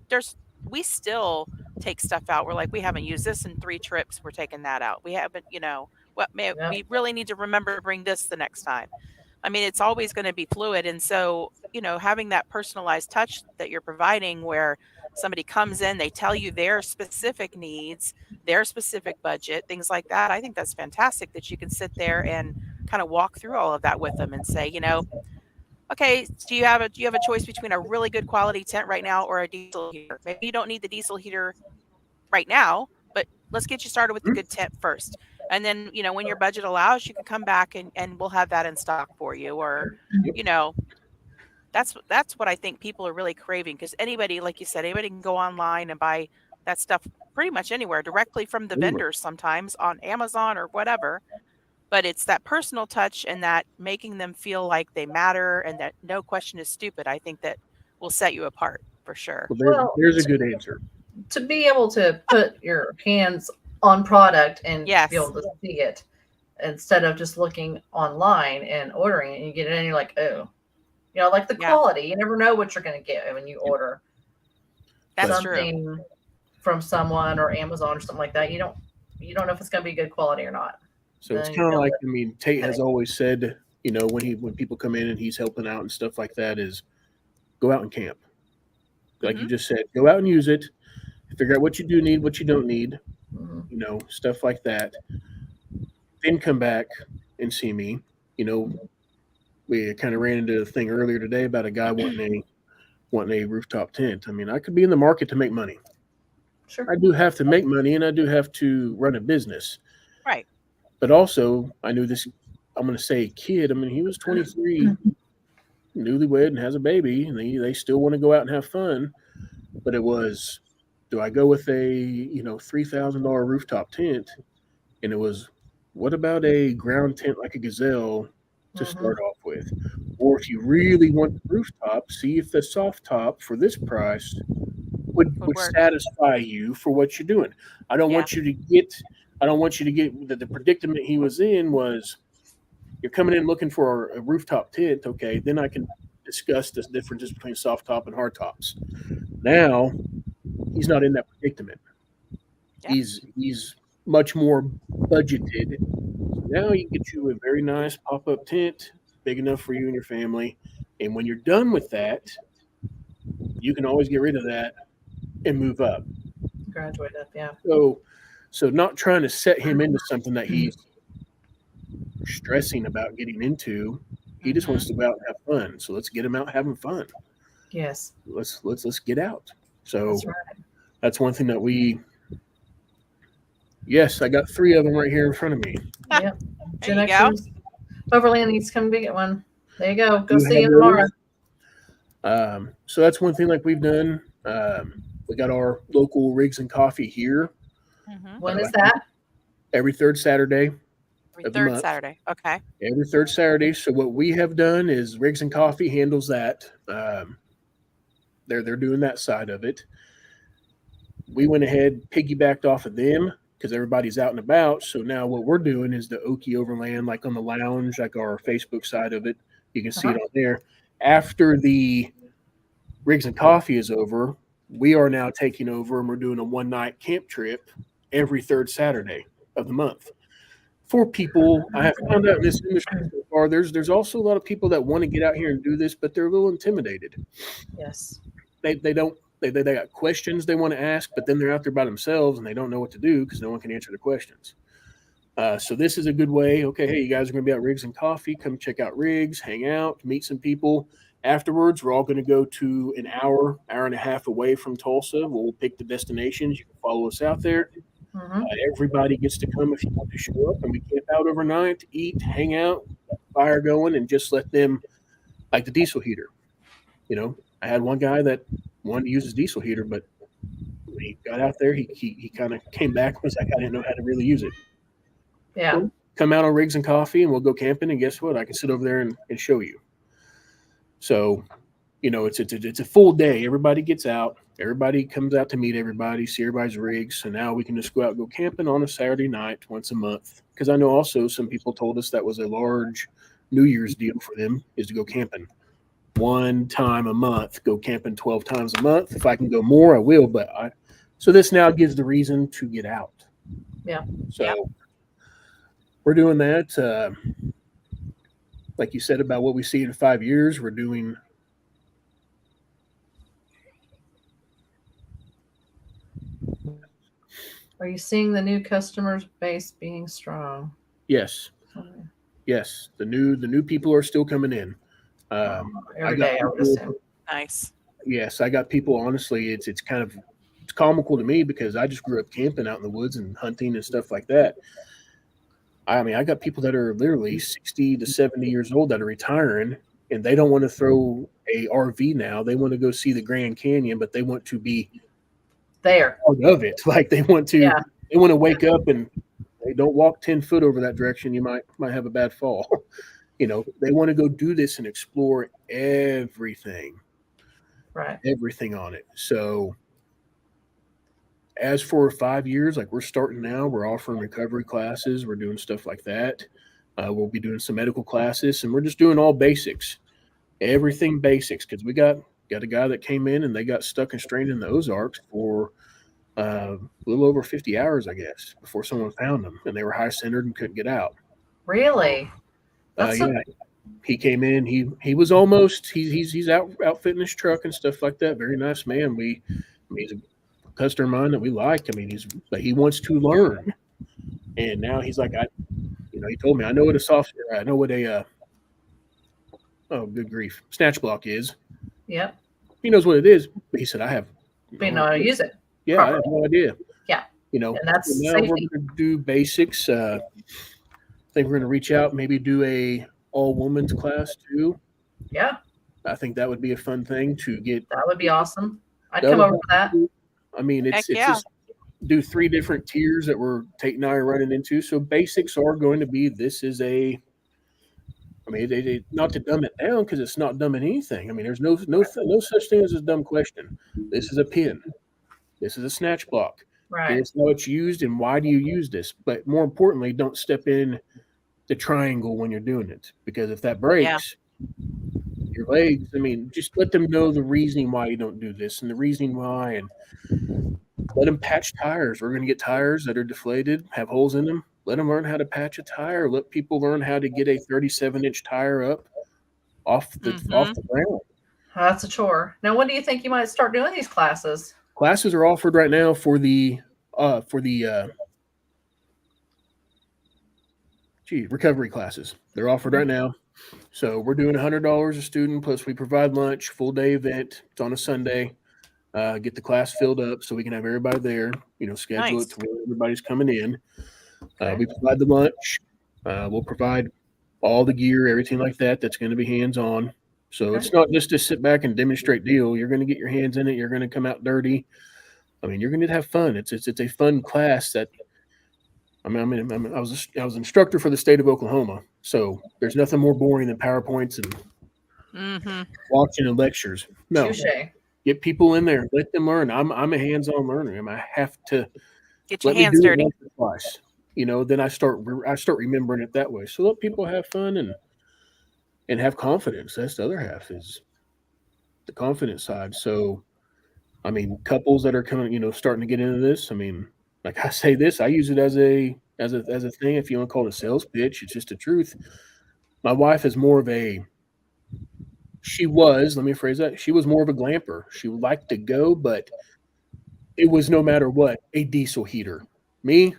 we still take stuff out. We're like, we haven't used this in 3 trips. We're taking that out. We haven't, we really need to remember to bring this the next time. I mean, it's always going to be fluid. And so, having that personalized touch that you're providing where somebody comes in, they tell you their specific needs, their specific budget, things like that. I think that's fantastic that you can sit there and kind of walk through all of that with them and say, okay, do you have a choice between a really good quality tent right now or a diesel heater? Maybe you don't need the diesel heater right now, but let's get you started with the good tent first. And then, when your budget allows, you can come back and we'll have that in stock for you. Or, That's what I think people are really craving, because anybody, like you said, anybody can go online and buy that stuff pretty much anywhere, directly from the vendors, sometimes on Amazon or whatever. But it's that personal touch and that making them feel like they matter and that no question is stupid. I think that will set you apart for sure. Well, there's a good answer. To be able to put your hands on product and Yes. be able to see it instead of just looking online and ordering it, and you get it and you're like, oh, you know, like the quality. You never know what you're going to get when you order something from someone or Amazon or something like that. You don't know if it's going to be good quality or not. So it's kind of like, I mean, Tate has always said, you know, when people come in and he's helping out and stuff like that, is go out and camp. Like you just said, go out and use it. Figure out what you do need, what you don't need, you know, stuff like that. Then come back and see me. You know, we kind of ran into a thing earlier today about a guy wanting a rooftop tent. I mean, I could be in the market to make money. Sure. I do have to make money, and I do have to run a business. Right. But also, I knew this, I'm going to say kid. I mean, he was 23, newlywed, and has a baby, and they still want to go out and have fun. But it was, do I go with a, $3,000 rooftop tent? And it was, what about a ground tent like a Gazelle to start off with? Or if you really want the rooftop, see if the soft top for this price would satisfy you for what you're doing. I don't want you to get the predicament he was in was, you're coming in looking for a rooftop tent. Okay, then I can discuss the differences between soft top and hard tops. Now he's not in that predicament. Yeah. He's much more budgeted. Now you get you a very nice pop-up tent, big enough for you and your family. And when you're done with that, you can always get rid of that and move up. Graduate up, yeah. So not trying to set him into something that he's stressing about getting into. He just wants to go out and have fun. So let's get him out having fun. Yes. Let's get out. So that's one thing that yes, I got 3 of them right here in front of me. Yeah. There you go. Overland needs to come get one. There you go. Go see him tomorrow. So that's one thing like we've done. We got our local Rigs and Coffee here. When is that? Every third Saturday. Every third Saturday. Okay. Every third Saturday. So what we have done is Rigs and Coffee handles that. They're doing that side of it. We went ahead, piggybacked off of them because everybody's out and about. So now what we're doing is the Okie Overland, like on the lounge, like our Facebook side of it. You can see it on there. After the Rigs and Coffee is over, we are now taking over and we're doing a one-night camp trip every third Saturday of the month. For people, I have found out in this industry so far, there's also a lot of people that want to get out here and do this, but they're a little intimidated. Yes. They got questions they want to ask, but then they're out there by themselves and they don't know what to do because no one can answer the questions. So this is a good way. Okay, hey, you guys are going to be at Rigs and Coffee. Come check out Rigs, hang out, meet some people. Afterwards, we're all going to go to an hour and a half away from Tulsa. We'll pick the destinations. You can follow us out there. Everybody gets to come if you want to show up, and we camp out overnight, eat, hang out, fire going, and just let them, like the diesel heater. You know, I had one guy that wanted to use his diesel heater, but when he got out there, he kind of came back and was like, I didn't know how to really use it. Yeah. Well, come out on Rigs and Coffee, and we'll go camping, and guess what? I can sit over there and show you. So, you know, it's a full day. Everybody gets out. Everybody comes out to meet everybody, see everybody's rigs. So now we can just go out and go camping on a Saturday night once a month. Because I know also some people told us that was a large New Year's deal for them is to go camping. One time a month, go camping 12 times a month. If I can go more, I will. So this now gives the reason to get out. Yeah. So we're doing that. Like you said about what we see in 5 years, we're doing. Are you seeing the new customer base being strong? Yes. Yes. The new people are still coming in. Every day, I would assume. Nice. Yes, I got people. Honestly, it's comical to me because I just grew up camping out in the woods and hunting and stuff like that. I mean, I got people that are literally 60 to 70 years old that are retiring, and they don't want to throw a RV now. They want to go see the Grand Canyon, but they want to be there part of it. Like they want to wake up and they don't walk 10 foot over that direction. You might have a bad fall. They want to go do this and explore everything. Right. Everything on it. So as for 5 years, like we're starting now, we're offering recovery classes. We're doing stuff like that. We'll be doing some medical classes, and we're just doing all basics, everything basics. Because we got a guy that came in and they got stuck and strained in the Ozarks for a little over 50 hours, I guess, before someone found them, and they were high centered and couldn't get out. Really? He came in. He was almost. He's outfitting his truck and stuff like that. Very nice man. He's a customer of mine that we like. I mean, but he wants to learn, and now he's like, he told me, I know what a oh, good grief, snatch block is. Yep. He knows what it is, but he said, I have. But you know how to use it. Yeah, properly. I have no idea. Yeah. And that's now safety. We're going to do basics. I think we're going to reach out, maybe do a all women's class too. Yeah. I think that would be a fun thing to get. That would be awesome. I'd come over for that. I mean, it's just do 3 different tiers that Tate and I are running into. So basics are going to be, not to dumb it down, because it's not dumbing anything. I mean, there's no such thing as a dumb question. This is a pin. This is a snatch block. Right. Here's how it's used and why do you use this. But more importantly, don't step in the triangle when you're doing it, because if that breaks, your legs, just let them know the reasoning why you don't do this and the reasoning why, and let them patch tires. We're going to get tires that are deflated, have holes in them. Let them learn how to patch a tire. Let people learn how to get a 37-inch tire up off the ground. That's a chore. Now, when do you think you might start doing these classes? Classes are offered right now for the recovery classes. They're offered right now. So we're doing $100 a student, plus we provide lunch, full day event. It's on a Sunday. Get the class filled up so we can have everybody there. Schedule it to where everybody's coming in. We provide the lunch. We'll provide all the gear, everything like that. That's going to be hands-on. So it's not just to sit back and demonstrate deal. You're going to get your hands in it. You're going to come out dirty. You're going to have fun. It's a fun class that. I was an instructor for the state of Oklahoma, so there's nothing more boring than PowerPoints and watching and lectures. No, get people in there, let them learn. I'm a hands-on learner. I have to get your hands dirty. Twice, then I start remembering it that way. So let people have fun and have confidence. That's the other half, is the confidence side. So, couples that are coming, starting to get into this. Like I say this, I use it as a thing. If you want to call it a sales pitch, it's just the truth. My wife is more of let me phrase that. She was more of a glamper. She would like to go, but it was no matter what, a diesel heater. Me,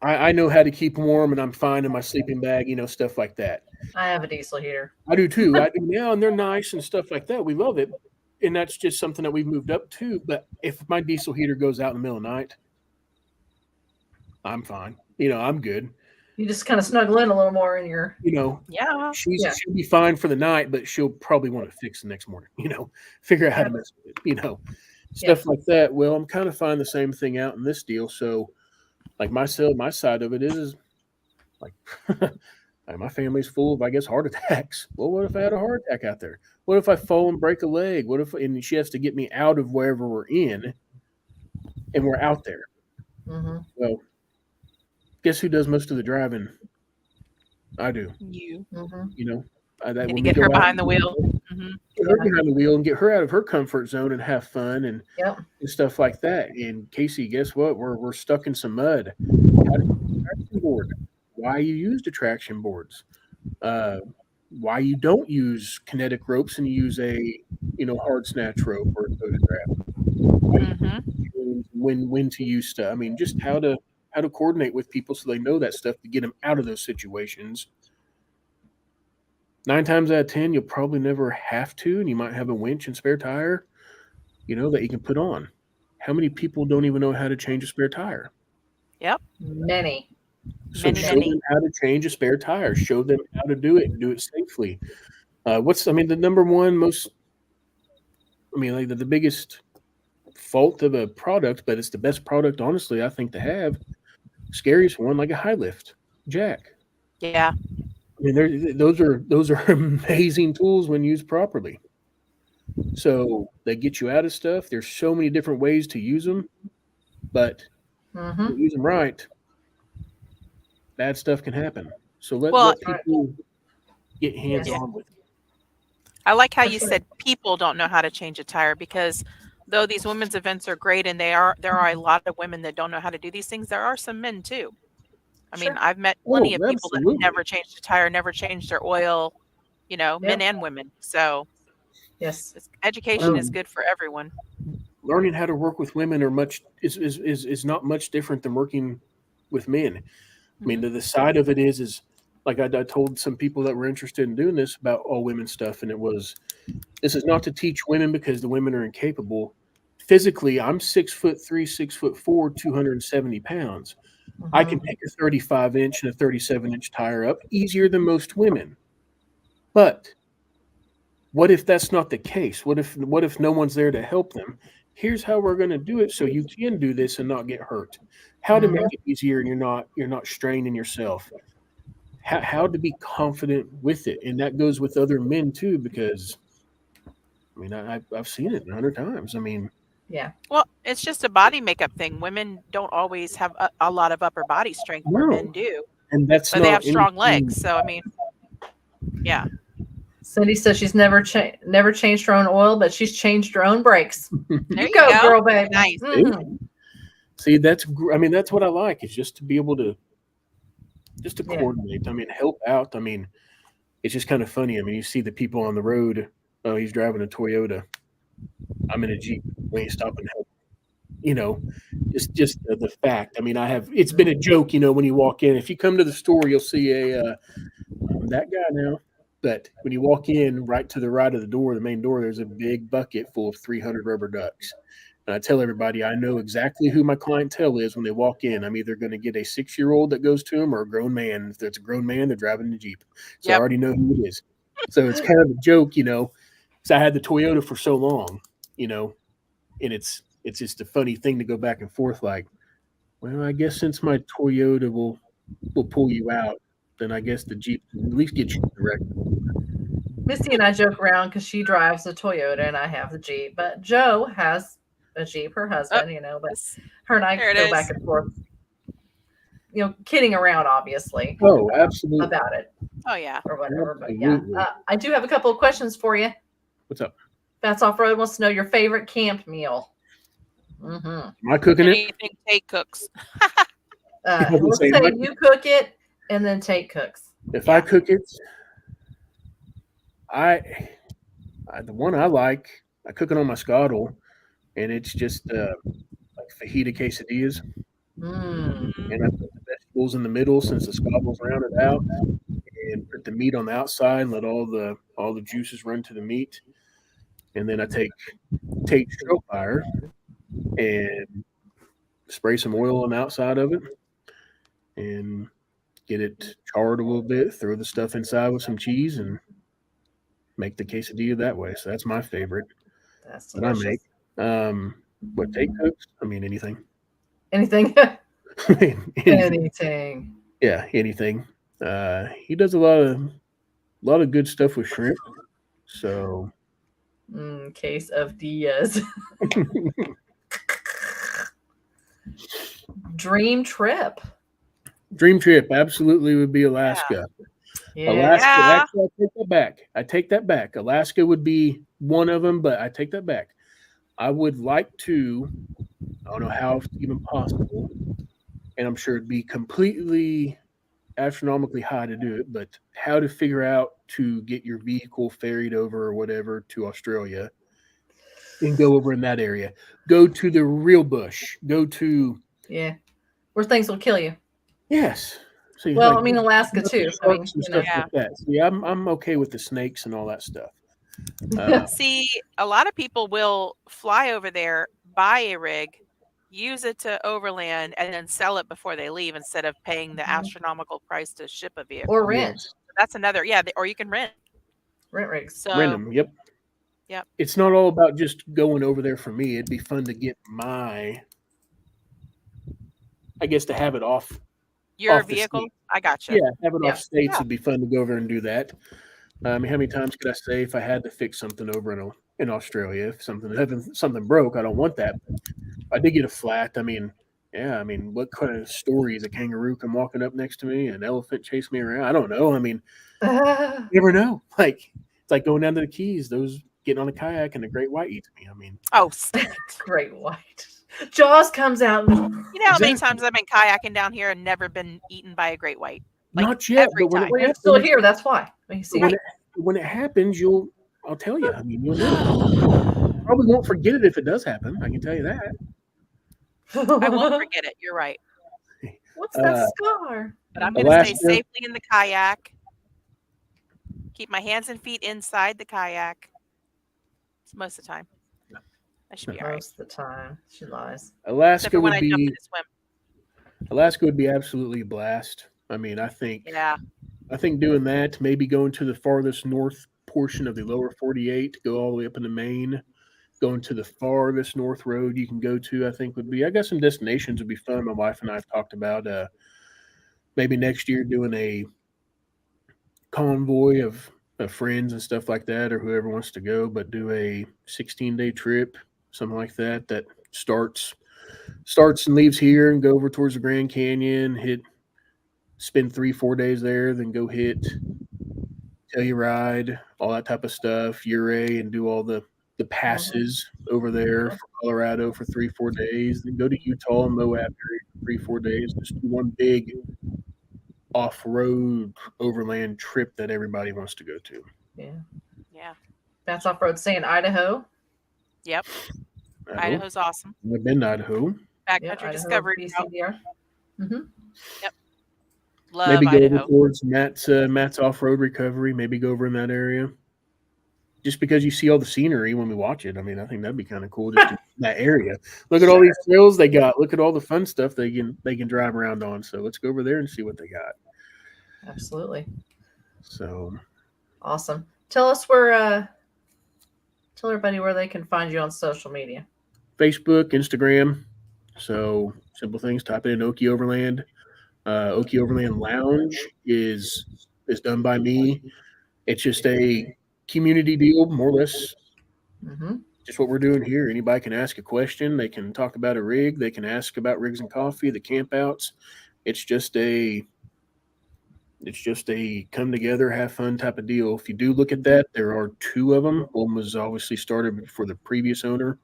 I know how to keep warm, and I'm fine in my sleeping bag, stuff like that. I have a diesel heater. I do too. And they're nice and stuff like that. We love it. And that's just something that we've moved up to. But if my diesel heater goes out in the middle of the night, I'm fine. I'm good. You just kind of snuggle in a little more in your. She'll be fine for the night, but she'll probably want to fix the next morning. Figure out how to mess with it. Stuff like that. Well, I'm kind of finding the same thing out in this deal. So, like my side of it is like my family's full of, I guess, heart attacks. Well, what if I had a heart attack out there? What if I fall and break a leg? And she has to get me out of wherever we're in, and we're out there. Mm-hmm. Well, guess who does most of the driving? I do. You. Mm-hmm. Get her behind the wheel. Get her behind the wheel and get her out of her comfort zone and have fun and stuff like that. And Casey, guess what? We're stuck in some mud. How do you use a traction board? Why you use the traction boards? Why you don't use kinetic ropes and you use a hard snatch rope or a photograph? When to use stuff. Just how to coordinate with people so they know that stuff to get them out of those situations. 9 times out of 10, you'll probably never have to, and you might have a winch and spare tire, that you can put on. How many people don't even know how to change a spare tire? Yep. Many. So show them how to change a spare tire. Show them how to do it and do it safely. The number one most, like the biggest fault of a product, but it's the best product, honestly, I think to have. Scariest one, like a high lift jack. Yeah. Those are amazing tools when used properly. So they get you out of stuff. There's so many different ways to use them, but if you use them right, bad stuff can happen. So let people get hands on with it. I like how you said people don't know how to change a tire, because though these women's events are great and there are a lot of women that don't know how to do these things, there are some men too. I mean, I've met plenty of people that never changed a tire, never changed their oil, men and women. So yes, education is good for everyone. Learning how to work with women is not much different than working with men. I mean, the side of it is like I told some people that were interested in doing this about all women stuff, and this is not to teach women because the women are incapable. Physically, I'm 6'3", 6'4", 270 pounds. I can pick a 35-inch and a 37-inch tire up easier than most women. But what if that's not the case? What if no one's there to help them? Here's how we're going to do it so you can do this and not get hurt. How to make it easier and you're not straining yourself. How to be confident with it, and that goes with other men too, because I've seen it 100 times. Yeah. Well, it's just a body makeup thing. Women don't always have a lot of upper body strength where men do, and but they have strong legs. So yeah. Cindy says she's never changed her own oil, but she's changed her own brakes. There you go, girl, baby. Nice. See, that's what I like, is just to be able to coordinate. Help out. It's just kind of funny. You see the people on the road. Oh, he's driving a Toyota. I'm in a Jeep. We ain't stopping to help. Just the fact. It's been a joke. When you walk in, if you come to the store, you'll see that guy now. But when you walk in, right to the right of the door, the main door, there's a big bucket full of 300 rubber ducks. And I tell everybody, I know exactly who my clientele is when they walk in. I'm either going to get a 6-year-old that goes to them or a grown man. If it's a grown man, they're driving the Jeep. So I already know who it is. So it's kind of a joke, because I had the Toyota for so long, and it's just a funny thing to go back and forth like, well, I guess since my Toyota will pull you out, then I guess the Jeep will at least get you direct. Misty and I joke around because she drives a Toyota and I have the Jeep, but Joe has a Jeep, her husband, but her and I go back and forth, kidding around, obviously. Oh, absolutely. About it. Oh, yeah. Or whatever. But yeah, I do have a couple of questions for you. What's up? Bats Off-Road wants to know your favorite camp meal. Am I cooking Anything Tate cooks? Let's say you cook it and then Tate cooks. If I cook it, the one I like, I cook it on my scuttle, and it's just like fajita quesadillas. And I put the vegetables in the middle since the scuttle's rounded out, and put the meat on the outside and let all the juices run to the meat. And then I take Tate stroke fire and spray some oil on the outside of it and get it charred a little bit, throw the stuff inside with some cheese, and make the quesadilla that way. So that's my favorite. That's what I make. What Tate cooks? Anything. Anything? Anything. Yeah, anything. He does a lot of good stuff with shrimp. So case of Diaz. Dream trip absolutely would be Alaska. Yeah. Alaska. Actually, I take that back. Alaska would be one of them, but I take that back. I would like to. I don't know how it's even possible, and I'm sure it'd be completely astronomically high to do it, but how to figure out to get your vehicle ferried over or whatever to Australia and go over in that area. Go to the real bush. Go to where things will kill you. Yes. So Alaska too. Stuff like that. See, I'm okay with the snakes and all that stuff. See, a lot of people will fly over there, buy a rig, use it to overland, and then sell it before they leave instead of paying the astronomical price to ship a vehicle. Or rent. That's another, or you can rent. Rent rigs. So, Rent them. Yep. Yep. It's not all about just going over there for me. It'd be fun to get I guess to have it off. Your off the vehicle? state. I gotcha. Yeah, have it Yeah. off states. Yeah. It'd be fun to go over and do that. I mean, how many times could I say if I had to fix something over in Australia, if something broke, I don't want that. If I did get a flat, I mean, yeah, I mean, what kind of stories? A kangaroo come walking up next to me, an elephant chase me around? I don't know. I mean, you never know. Like it's like going down to the Keys. Those getting on a kayak and a great white eats me. I mean, Oh, stop it. Great white. Jaws comes out. You know how many Exactly. times I've been kayaking down here and never been eaten by a great white? Like, not yet, every but when time. Well, it you're happens, still here. That's why. You see, when it happens, I'll tell you. I mean, you'll know. Probably won't forget it if it does happen. I can tell you that. I won't forget it. You're right. What's that scar? But I'm going to stay Alaska. safely in the kayak. Keep my hands and feet inside the kayak. It's most of the time. I should be all right. Most of the time, she lies. Except Alaska for when would I jump in be to swim. Alaska would be absolutely a blast. I mean, I think doing that, maybe going to the farthest north portion of the lower 48, go all the way up into Maine, going to the farthest north road you can go to, I think would be. I got some destinations would be fun. My wife and I have talked about maybe next year doing a convoy of friends and stuff like that, or whoever wants to go, but do a 16-day trip, something like that. That starts and leaves here and go over towards the Grand Canyon, spend 3-4 days there, then go hit Telluride, all that type of stuff, Ouray, and do all the passes over there for Colorado for 3-4 days, then go to Utah and Moab area for 3-4 days. Just do one big off-road overland trip that everybody wants to go to. Yeah. That's off-road saying Idaho. Yep. Idaho's awesome. I've been to Idaho. Backcountry Discovery. BCDR. Mm-hmm. Yep. Love Maybe go Idaho. over towards Matt's off-road recovery. Maybe go over in that area. Just because you see all the scenery when we watch it. I mean, I think that'd be kind of cool just in that area. Look at all these trails they got. Look at all the fun stuff they can drive around on. So let's go over there and see what they got. Absolutely. So awesome. Tell us tell everybody where they can find you on social media. Facebook, Instagram. So simple things. Type in Okie Overland. Okie Overland Lounge is done by me. It's just a community deal, more or less. Mm-hmm. Just what we're doing here. Anybody can ask a question. They can talk about a rig. They can ask about rigs and coffee, the campouts. It's just a come together, have fun type of deal. If you do look at that, there are 2 of them. One was obviously started before the previous owner.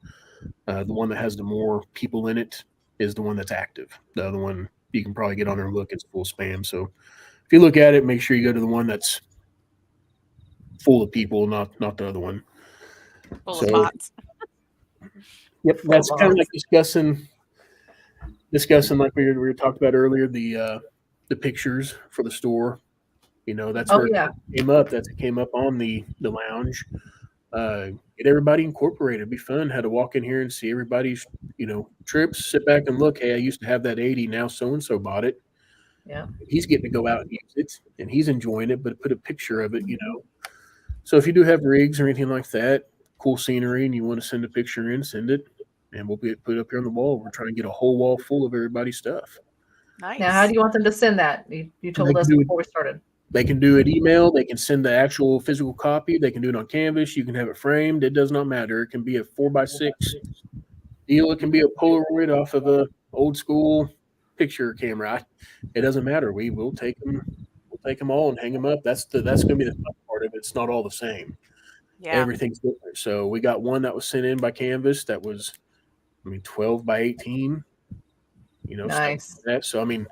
The one that has the more people in it is the one that's active. The other one you can probably get on there and look. It's full spam. So if you look at it, make sure you go to the one that's full of people, not the other one. Full of bots. Yep, that's kind of like discussing like we were talked about earlier, the pictures for the store. You know, that's where it came up. It came up on the lounge. Get everybody incorporated. It'd be fun. Had to walk in here and see everybody's, trips, sit back and look, hey, I used to have that 80, now so-and-so bought it. Yeah. He's getting to go out and use it, and he's enjoying it, but put a picture of it, So if you do have rigs or anything like that, cool scenery, and you want to send a picture in, send it, and we'll put it up here on the wall. We're trying to get a whole wall full of everybody's stuff. Nice. Now, how do you want them to send that? You told us before we started. They can do it email. They can send the actual physical copy. They can do it on canvas. You can have it framed. It does not matter. It can be a 4x6 deal. It can be a Polaroid off of a old school picture camera. It doesn't matter. We will take them. We'll take them all and hang them up. That's going to be the fun part of it. It's not all the same. Yeah. Everything's different. So we got one that was sent in by canvas that was, 12 by 18. Nice. Like that. So as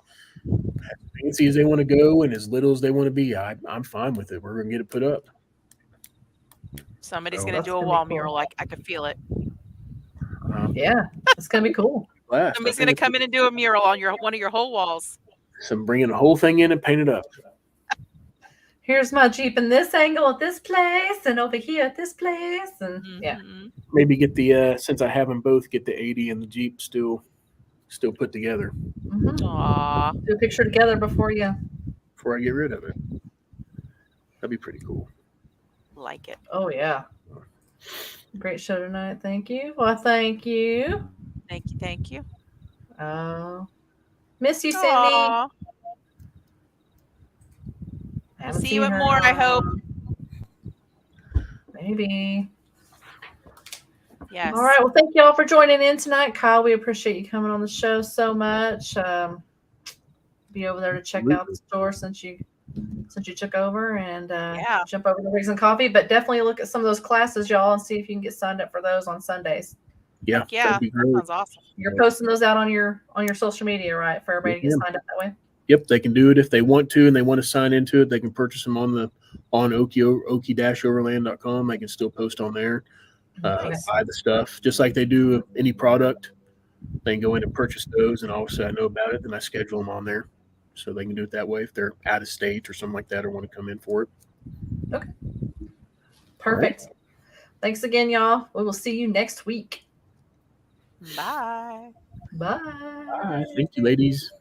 fancy as they want to go and as little as they want to be, I'm fine with it. We're going to get it put up. Somebody's going to do a wall mural. I can feel it. Yeah, it's going to be cool. Somebody's going to come in and do a mural on one of your whole walls. So I'm bringing the whole thing in and paint it up. Here's my Jeep in this angle at this place and over here at this place. And yeah. Maybe get the, since I have them both, get the 80 and the Jeep still put together. Mm-hmm. Aww. Do a picture together before I get rid of it. That'd be pretty cool. like it. Oh, yeah. Great show tonight. Thank you. Well, thank you. Thank you. Thank you. Miss you, Cindy. Aww. We'll see you at more, I hope. Maybe. Yes. All right. Well, thank you all for joining in tonight. Kyle, we appreciate you coming on the show so much. Be over there to check out the store since you took over, and jump over to Rigs and Coffee. But definitely look at some of those classes, y'all, and see if you can get signed up for those on Sundays. Yeah, that sounds awesome. You're posting those out on your social media, right, for everybody to get signed up that way? Yep, they can do it if they want to, and they want to sign into it. They can purchase them on Okie-Overland.com. They can still post on there, buy the stuff just like they do any product. They can go in and purchase those, and obviously I know about it, and I schedule them on there, so they can do it that way if they're out of state or something like that or want to come in for it. Okay, perfect. Right. Thanks again, y'all. We will see you next week. Bye. Bye. Bye. Thank you, ladies.